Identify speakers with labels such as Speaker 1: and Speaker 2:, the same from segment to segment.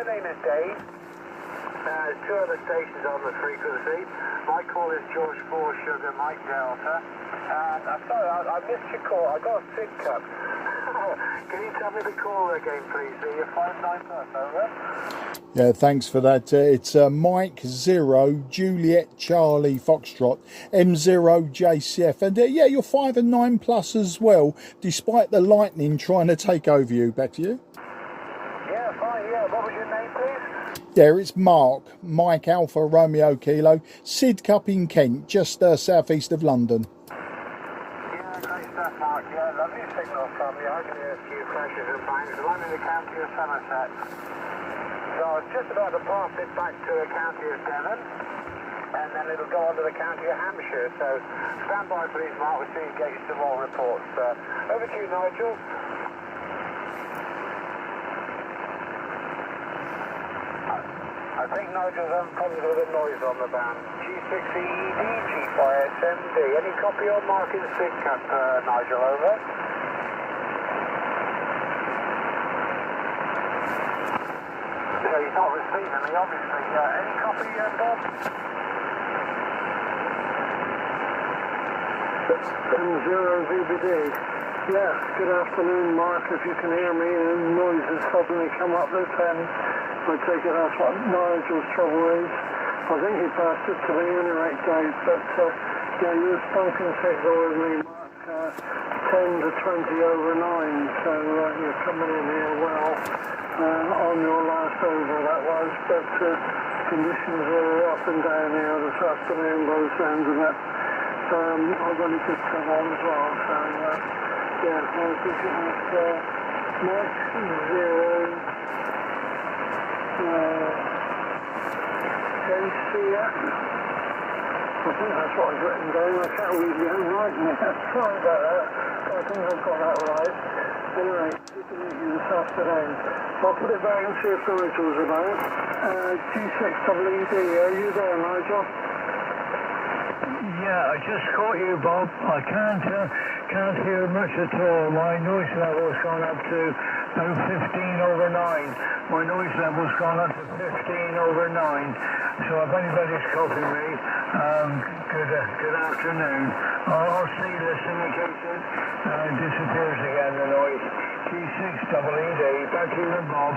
Speaker 1: name is Dave. There's two other stations on the frequency. My call is George 4 Sugar, Mike Delta. I'm sorry, I missed your call. I got a SID cut. Can you tell me the call again, please? The 59 plus, over.
Speaker 2: Yeah, thanks for that. It's Mike 0 Juliet Charlie Foxtrot M0 JCF, and yeah, you're 5 and 9 plus as well, despite the lightning trying to take over you. Back to you.
Speaker 1: Yeah, fine. Yeah, what was your name, please?
Speaker 2: Yeah, it's Mike Alpha Romeo Kilo, Sid Cup in Kent, just southeast of London.
Speaker 1: Yeah, great stuff, Mark. Yeah, lovely signal from you. I can hear a few crashes and bangs. I'm in the county of Somerset. So I was just about to pass it back to the county of Devon, and then it'll go on to the county of Hampshire. So stand by, please, Mark. We'll see you get you some more reports. Over to you, Nigel. I think Nigel's having problems with the noise on the band. G6ED, G5SMD. Any copy on marking SIG cut, Nigel, over? So he's not receiving me, obviously. Any copy, Bob?
Speaker 3: M0VBD. Yeah, good afternoon, Mark. If you can hear me, the noise has suddenly come up this end. I take it that's what Nigel's trouble is. I think he passed it to me anyway, Dave, but yeah, you were spoken signal with me, Mark, 10 to 20 over 9, so you're coming in here well on your last over, that was, but conditions are up and down here this afternoon by the sounds of it. I've only just come on as well, so yeah, I was looking at Mike 0 JCF. I think that's what I've written down. I can't read my own writing yet. Sorry about that. I think I've got that right. Anyway, good to meet you this afternoon. I'll put it back and see if Nigel's about. G6ED, are you there, Nigel?
Speaker 4: Yeah, I just caught you, Bob. I can't hear much at all. My noise level's gone up to about 15 over 9. My noise level's gone up to 15 over 9. So if anybody's copying me, good afternoon. I'll see this in case it disappears again, the noise. G6ED, back to you, Bob.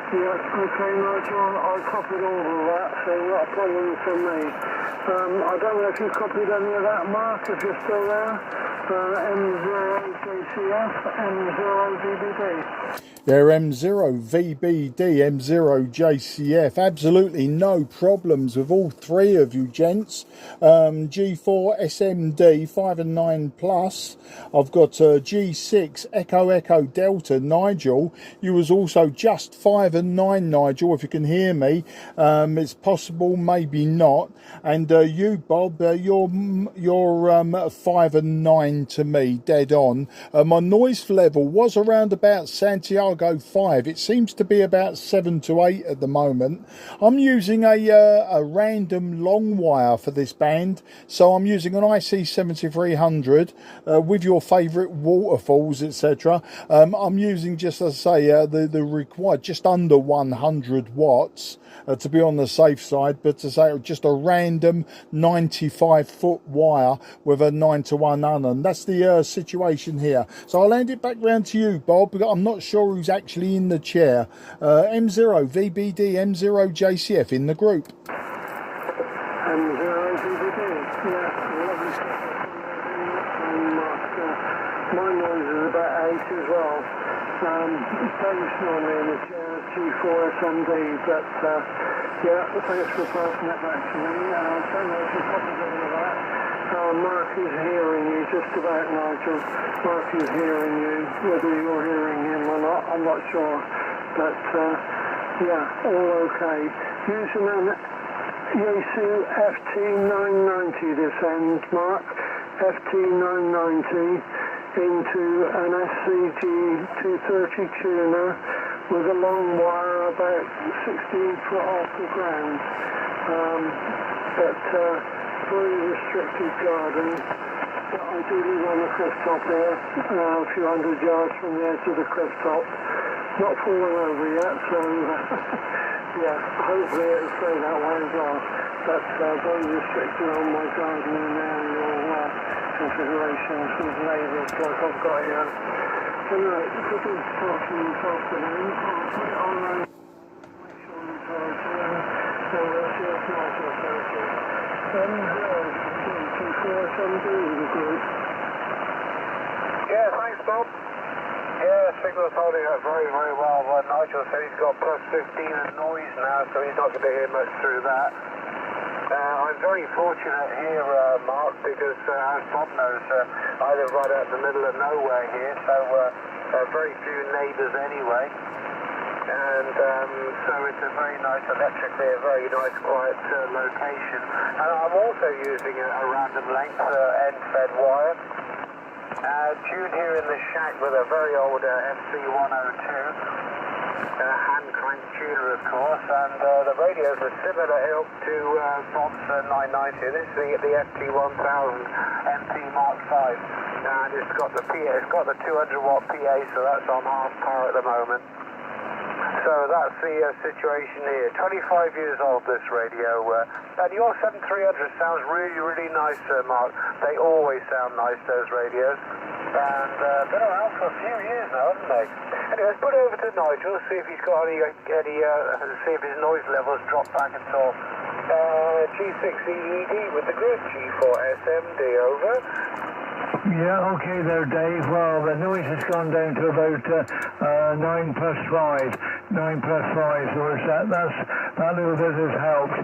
Speaker 3: Yeah, okay, Nigel, I copied all of that, so not a problem from me. I don't know if you copied any of that, Mark, if you're still there. M0JCF, M0VBD.
Speaker 2: They're M0VBD, M0JCF. Absolutely no problems with all three of you gents. G4 SMD 5 and 9 plus. I've got G6 Echo Delta. Nigel, you was also just 5 and 9, Nigel, if you can hear me. It's possible, maybe not. And you, Bob, you're 5 and 9 to me, dead on. My noise level was around about Santiago 5. It seems to be about 7 to 8 at the moment. I'm using a random long wire for this band, so I'm using an IC-7300 with your favourite waterfalls, etc. I'm using, just as I say, the required just under 100 watts to be on the safe side, but to say just a random 95-foot wire with a 9 to 1 and that's the situation here. So I'll hand it back round to you, Bob, because I'm not sure who's actually in the chair. M0VBD, M0JCF in the group.
Speaker 3: M0VBD, yeah, lovely stuff. My noise is about 8 as well. Dave's normally in the chair, G4SMD, but yeah, thanks for passing it back to me. I don't know if you copied any of that. Mark is hearing you just about, Nigel. Mark is hearing you. Whether you're hearing him or not, I'm not sure. But yeah, all okay. Using an Yaesu FT990 this end, Mark. FT990 into an SCG 230 tuner with a long wire about 16 foot off the ground. But very restricted garden. But ideally on the cliff top here, a few hundred yards from the edge of the cliff top. not fallen over yet, so yeah, hopefully it'll stay that way as well. But very restricted on my gardening aerial configurations with neighbours like I've got here. Anyway, if we can start this afternoon, I'll put it on make sure you charge so that's your smarter therapy. M0G24SMD with the group.
Speaker 1: Yeah, thanks, Bob. Yeah, signal's holding up very, very well. Nigel said he's got plus 15 in noise now, so he's not going to hear much through that. I'm very fortunate here, Mark, because as Bob knows, I live right out in the middle of nowhere here, so very few neighbours anyway. And so it's a very nice, electrically, a very nice, quiet location. And I'm also using a random length end-fed wire. Tuned here in the shack with a very old FC-102, hand crank tuner of course, and the radios are similar ilk to Bob's 990. This is the FT-1000 MT Mark V, and it's got the PA, it's got the 200 watt PA, so that's on half power at the moment. So that's the situation here. 25 years old, this radio. And your 7300 sounds really, really nice, Mark. They always sound nice, those radios. And been around for a few years now, haven't they? Anyway, let's put it over to Nigel, see if he's got any see if his noise levels drop back at all. G6EED with the grid, G4SMD, over.
Speaker 4: Yeah, okay there, Dave. Well, the noise has gone down to about 9 plus 5. 9 plus 5, so that little bit has helped.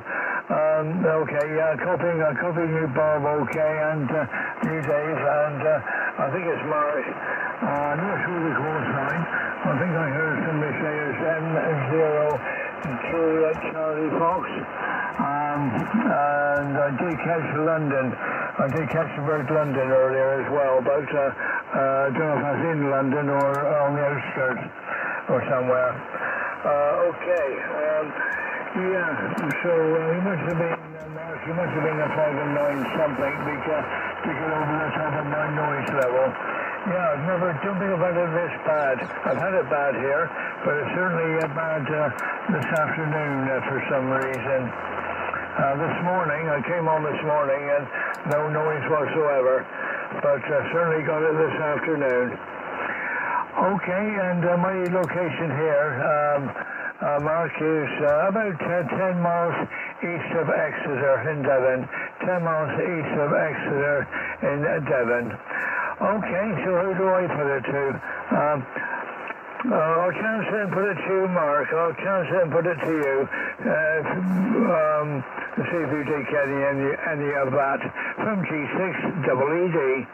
Speaker 4: Okay, yeah, copying you, Bob, okay, and you, Dave, and I think it's Mark. I'm not sure the call sign. I think I heard somebody say it's M0 to Charlie Fox. And I did catch London. I did catch the word London earlier as well, but I don't know if I was in London or on the outskirts or somewhere. Okay. Yeah. So he must have been a 5 and 9 something because to get over the top of my noise level. Yeah, I've never don't think I've had it this bad. I've had it bad here, but it's certainly bad this afternoon for some reason. This morning, I came on this morning and no noise whatsoever, but certainly got it this afternoon. Okay, and my location here, Mark, is about 10 miles east of Exeter in Devon. 10 miles east of Exeter in Devon. Okay, so who do I put it to? I'll chance it and put it to you, Mark. I'll chance it and put it to you. To see if you take any of that from G6EED.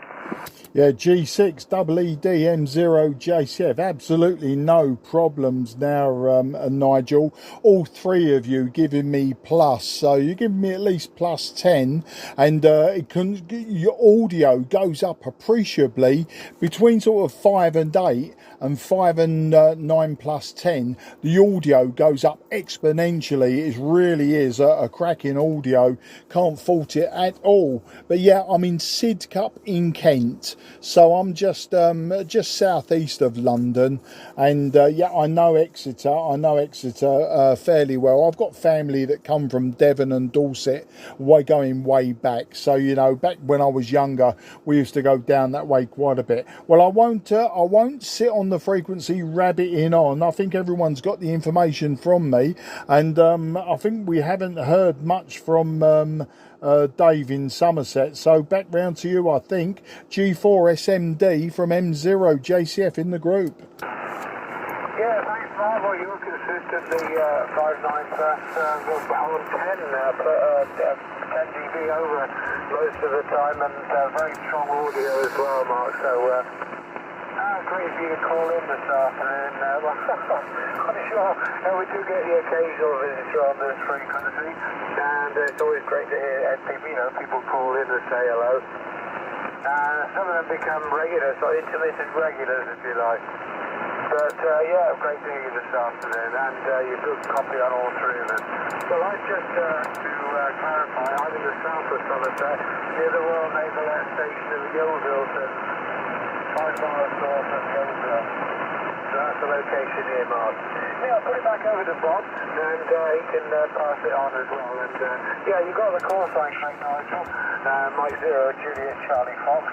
Speaker 2: Yeah, G6 EED M0 JCF, absolutely no problems now, Nigel. All three of you giving me plus, so you're giving me at least plus 10, and your audio goes up appreciably between sort of 5 and 8 and 5 and 9 plus 10. The audio goes up exponentially. It really is a cracking audio. Can't fault it at all. But yeah, I'm in Sidcup in Kent. So I'm just southeast of London, and yeah, I know Exeter fairly well. I've got family that come from Devon and Dorset, going way back. So you know, back when I was younger, we used to go down that way quite a bit. Well, I won't sit on the frequency rabbiting on. I think everyone's got the information from me, and I think we haven't heard much from Dave in Somerset, so back round to you. I think G4SMD from M0 JCF in the group.
Speaker 1: Yeah, thanks, Mark. Well, you're consistently 5.9 plus on 10 dB over most of the time, and very strong audio as well, Mark. So great of you to call in this afternoon. I'm sure we do get the occasional visitor on this frequency, and it's always great to hear people call in and say hello. Some of them become regulars, or intermittent regulars, if you like. But yeah, great to hear you this afternoon, and you've got a copy on all three of them. Well, I just to clarify, I'm in the south of Somerset, near the Royal Naval Air Station of Yeovil, 5 miles north of Yeovil. So that's the location earmarked. Yeah, I'll put it back over to Bob, and he can pass it on as well. And yeah, you've got the call sign, correct, Nigel? Mike 0, Juliet Charlie Fox.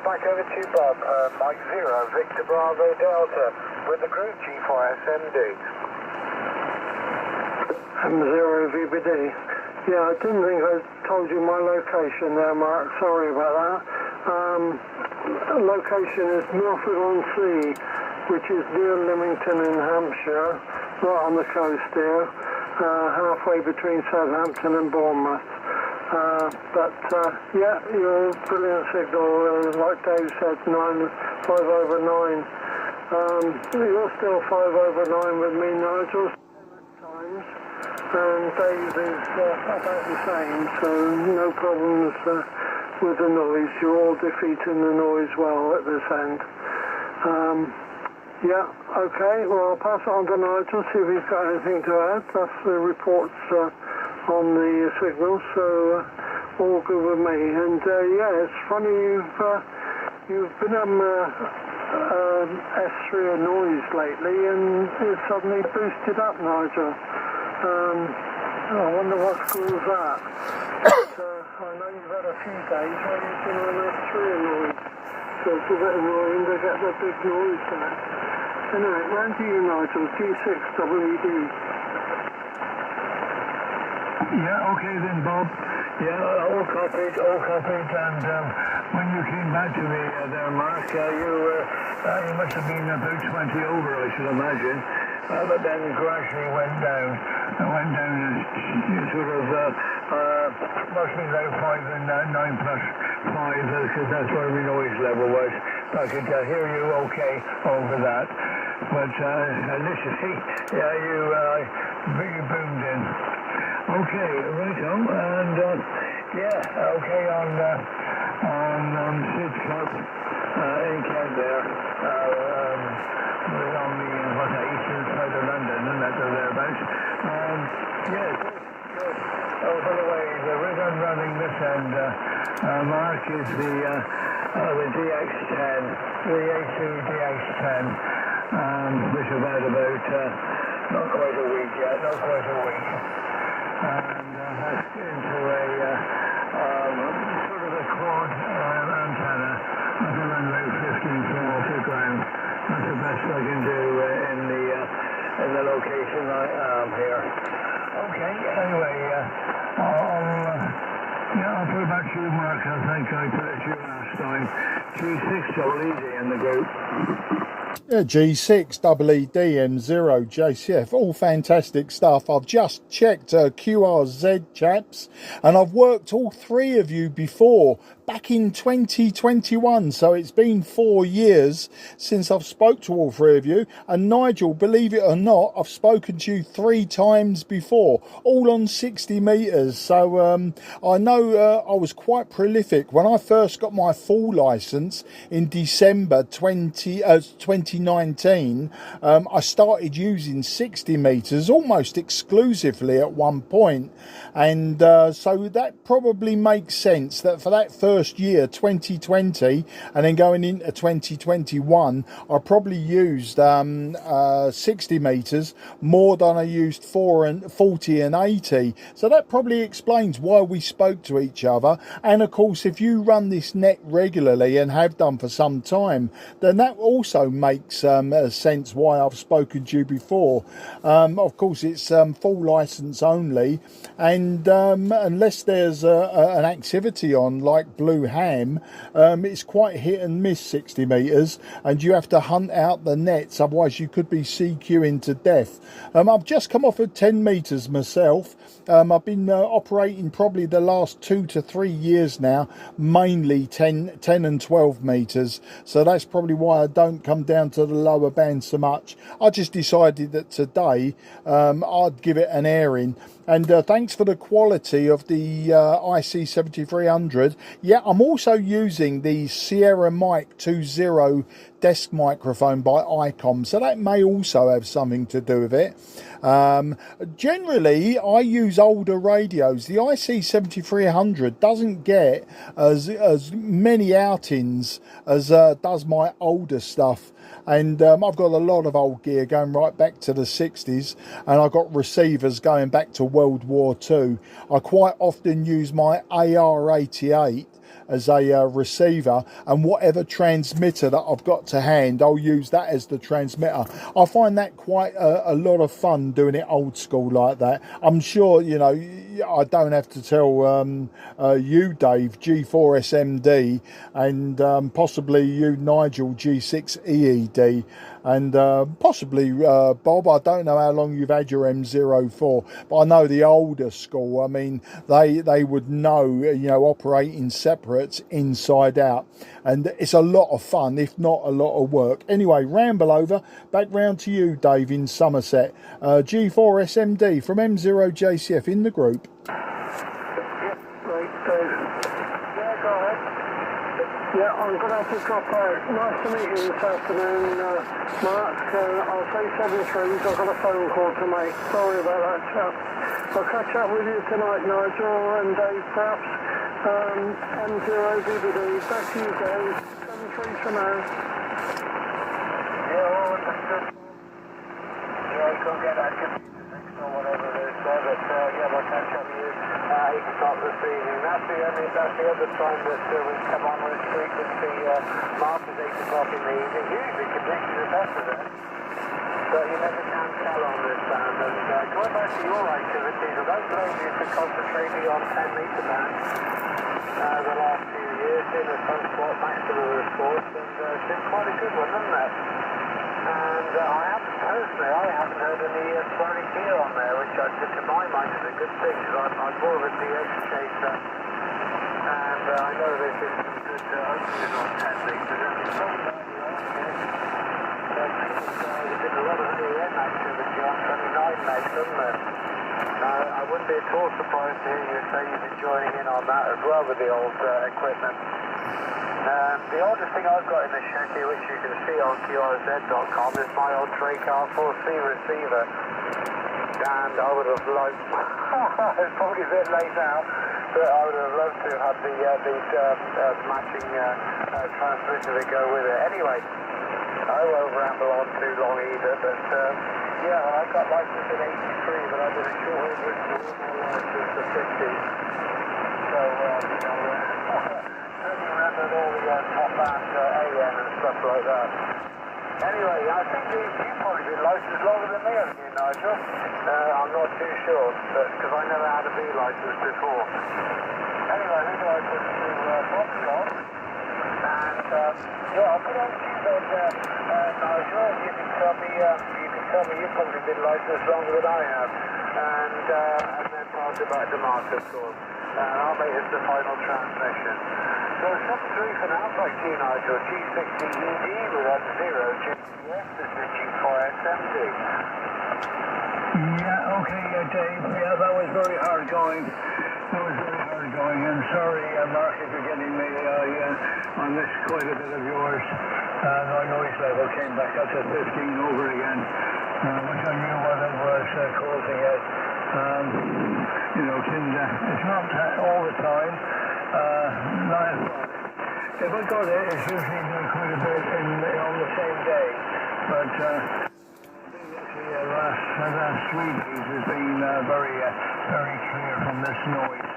Speaker 1: Back over to Bob, Mike 0, Victor Bravo Delta, with the group G4SMD.
Speaker 3: M0 VBD. Yeah, I didn't think I told you my location there, Mark. Sorry about that. Location is Milford-on-Sea, which is near Leamington in Hampshire, right on the coast here, halfway between Southampton and Bournemouth. Yeah, you're a brilliant signal, like Dave said, 5 over 9. You're still 5 over 9 with me, Nigel, times, and Dave is about the same, so no problems with the noise. You're all defeating the noise well at this end. Yeah, okay, well, I'll pass it on to Nigel, see if he's got anything to add. That's the reports on the signal, so all good with me. And yeah, it's funny you've been on S3 noise lately, and it's suddenly boosted up, Nigel. I wonder what caused that. But, I know you've had a few days where you've been on S3 noise, so it's a bit annoying to get the big noise there. Anyway, round to you, Nigel, G6WD.
Speaker 4: Yeah, okay then, Bob. Yeah, all copied, and when you came back to me there, Mark, you must have been about 20 over, I should imagine, but then gradually went down. It went down as sort of, must be about 5 and 9 plus 5, because that's where my noise level was. I could hear you okay over that. But initially, yeah, you boomed in. Okay, righto, and yeah, okay on Sid's Club in Kent there. We're on the eastern side of London, and that's thereabouts. Yeah, good. Oh, by the way, the rhythm running this end, Mark, is the DX10, the A2 DX10. Which have had about not quite a week yet, not quite a week. And that's into a sort of a quad antenna at around about 15 feet off the ground. That's the best I can do in the location I am here. Okay, anyway, I'll put it back to you, Mark. I think I put it to you last time. G6 double easy in the group.
Speaker 2: Yeah, G6, EED, M0, JCF, all fantastic stuff. I've just checked QRZ, chaps, and I've worked all three of you before, back in 2021, so it's been 4 years since I've spoke to all three of you. And Nigel, believe it or not, I've spoken to you 3 times before, all on 60 metres. So I know I was quite prolific. When I first got my full licence in December 2019, I started using 60 metres almost exclusively at one point. And so that probably makes sense that for that first year, 2020, and then going into 2021, I probably used 60 metres more than I used 40 and 80. So that probably explains why we spoke to each other. And of course, if you run this net regularly and have done for some time, then that also makes sense why I've spoken to you before. Of course, it's full licence only, and unless there's an activity on like Blue Ham, it's quite hit and miss 60 metres, and you have to hunt out the nets, otherwise you could be CQing to death. I've just come off of 10 metres myself. I've been operating probably the last 2 to 3 years now, mainly 10 and 12 metres, so that's probably why I don't come down to the lower band so much. I just decided that today I'd give it an airing. And thanks for the quality of the IC-7300. Yeah, I'm also using the Sierra Mike 20 desk microphone by ICOM, so that may also have something to do with it. Generally, I use older radios. The IC-7300 doesn't get as many outings as does my older stuff. And I've got a lot of old gear going right back to the 60s, and I've got receivers going back to World War II. I quite often use my AR-88 as a receiver, and whatever transmitter that I've got to hand, I'll use that as the transmitter. I find that quite a lot of fun doing it old school like that. I'm sure, you know, I don't have to tell you, Dave, G4SMD, and possibly you, Nigel, G6EED, and possibly Bob. I don't know how long you've had your M04, but I know the older school, I mean, they would know, you know, operating separates inside out, and it's a lot of fun, if not a lot of work. Anyway, ramble over, back round to you, Dave, in Somerset. G4SMD from M0JCF in the group.
Speaker 3: Yeah, I'm going to have to drop out. Nice to meet you this afternoon, Mark. I'll say 7-3s. I've got a phone call to make. Sorry about that, chap. I'll catch up with you tonight, Nigel and Dave, perhaps. M0VBD. Back to you, Dave. 7-3 for now.
Speaker 1: Yeah, all understood. Yeah, you can't get that computer fixed or whatever it is there, but yeah, we'll catch up with you 8 o'clock this evening. That's the other time that we come on with frequency. Mark is 8 o'clock in the evening. Usually conditions are better then, but you never can tell on this band. And going back to your activities, I don't blame you for concentrating on 10-metre bands the last few years in a transport maximum report, and it's been quite a good one, hasn't it? And I haven't heard any sonic gear on there, which to my mind is a good thing, because I'm more of a DX chaser, and I know there's been some good openings on 10 metres, and it's so there's been a lot of EM activity on 29 megs, hasn't there? I wouldn't be at all surprised to hear you say you've been joining in on that as well with the old equipment. The oldest thing I've got in the shed here, which you can see on QRZ.com, is my old Dracar 4C receiver. And I would have liked, it's probably a bit late now, but I would have loved to have the matching transmitter to go with it. Anyway, I won't ramble on too long either, but yeah, I got licensed in 83, but I did a short with license for 50s. So, remembered all the top band AM and stuff like that. Anyway, I think you've probably been licensed longer than me, haven't you, Nigel? I'm not too sure, because I never had a B license before. Anyway, who do I put to Bobcom? And yeah, I'll put on to you then, Nigel. You can tell me you've probably been licensed longer than I have. And then pass it back to Mark, of course. And I'll make this the final transmission. So 7-3 for now, back to you, Nigel. G60ED with M0JCF. This is G4SMD.
Speaker 4: Yeah, okay, Dave. Yeah, that was very hard going. And sorry, Mark, if you're getting me. I missed quite a bit of yours. My noise level came back up to 15 over again, which I knew what it was causing it. You know, it's not all the time. If I got it, it's usually doing quite a bit on the same day. But last 3 days has been very clear from this noise.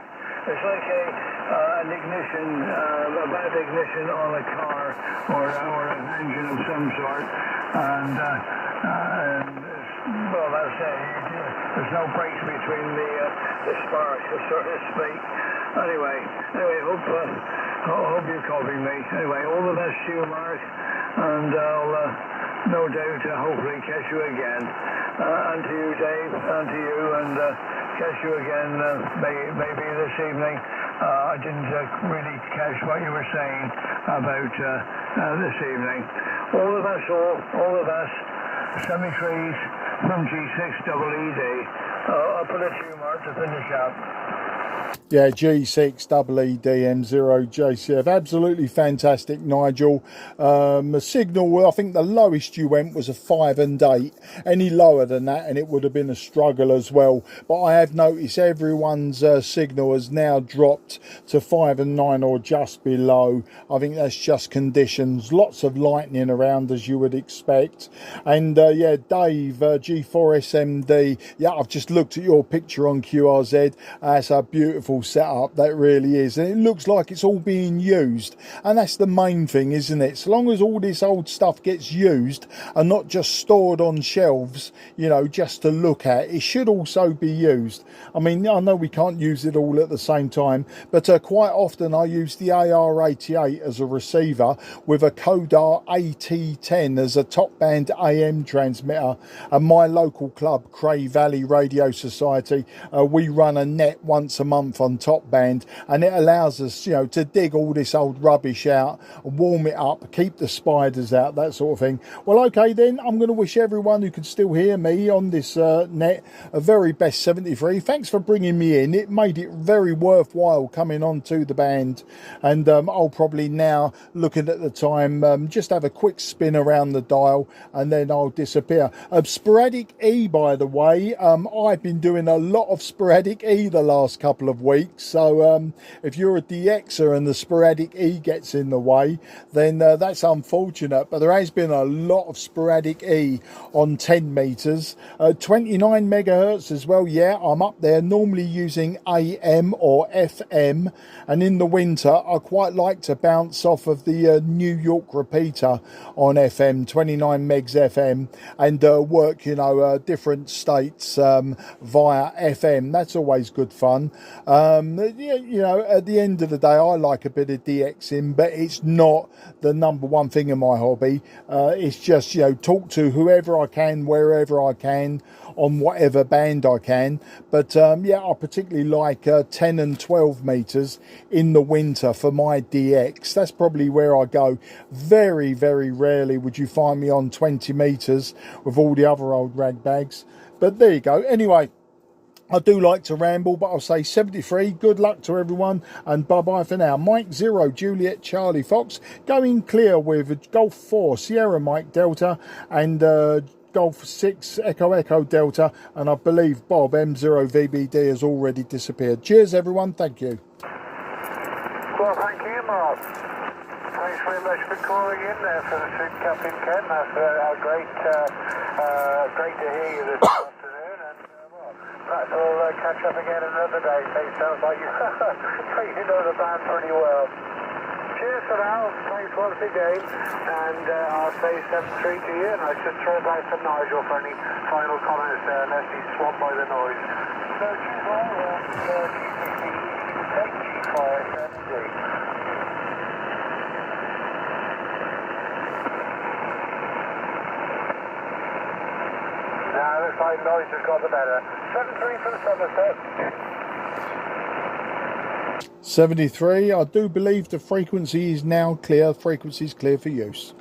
Speaker 4: It's like an ignition, a bad ignition on a car or an engine of some sort, and well, that's it. There's no breaks between the sparks, so to speak. Anyway, hope you're copying me. Anyway, all the best to you, Mark, and I'll no doubt hopefully catch you again. And to you, Dave, and to you, and catch you again maybe this evening. I didn't really catch what you were saying about this evening. All the best. 73s from G6EED. I'll put it to you, Mark, to finish up.
Speaker 2: Yeah, G6EEDM0JCF, absolutely fantastic, Nigel. The signal, I think the lowest you went was a 5 and 8. Any lower than that, and it would have been a struggle as well. But I have noticed everyone's signal has now dropped to 5 and 9 or just below. I think that's just conditions. Lots of lightning around, as you would expect. And yeah, Dave, G4SMD. Yeah, I've just looked at your picture on QRZ. That's a beautiful setup, that really is, and it looks like it's all being used, and that's the main thing, isn't it? So long as all this old stuff gets used and not just stored on shelves, you know, just to look at, it should also be used. I mean, I know we can't use it all at the same time, but quite often I use the AR88 as a receiver with a Kodar AT10 as a top band AM transmitter, and my local club, Cray Valley Radio Society, we run a net once a month on top band, and it allows us, you know, to dig all this old rubbish out, warm it up, keep the spiders out, that sort of thing. Well, okay then, I'm going to wish everyone who can still hear me on this net a very best 73. Thanks for bringing me in. It made it very worthwhile coming on to the band, and I'll probably now, looking at the time, just have a quick spin around the dial and then I'll disappear. Sporadic E, by the way, I've been doing a lot of sporadic E the last couple of weeks, so if you're a DXer and the sporadic E gets in the way, then that's unfortunate, but there has been a lot of sporadic E on 10 meters, 29 megahertz as well. Yeah, I'm up there, normally using AM or FM, and in the winter I quite like to bounce off of the New York repeater on FM, 29 megs FM, and work, you know, different states via FM. That's always good fun. You know, at the end of the day, I like a bit of DXing, but it's not the number one thing in my hobby. It's just, you know, talk to whoever I can, wherever I can, on whatever band I can. But yeah, I particularly like 10 and 12 meters in the winter for my DX. That's probably where I go. Very, very rarely would you find me on 20 meters with all the other old rag bags. But there you go. Anyway, I do like to ramble, but I'll say 73. Good luck to everyone, and bye-bye for now. Mike 0, Juliet Charlie Fox, going clear with Golf 4, Sierra Mike Delta, and Golf 6, Echo Echo Delta, and I believe Bob M0 VBD has already disappeared. Cheers, everyone. Thank you.
Speaker 1: Well, thank you, Mark. Thanks very much for calling in there for the Sid Cup in Kent. That's great to hear you this afternoon, and perhaps we'll catch up again another day. It sounds like you, you know the band pretty well. Cheers for now, thanks once again, and I'll say 7-3 to you, and I'll just throw back to Nigel for any final comments there, unless he's swamped by the noise. So cheers all, take G4SMD. Now looks like noise has got the better. 7-3 from Somerset.
Speaker 2: 73, I do believe the frequency is now clear. Frequency is clear for use.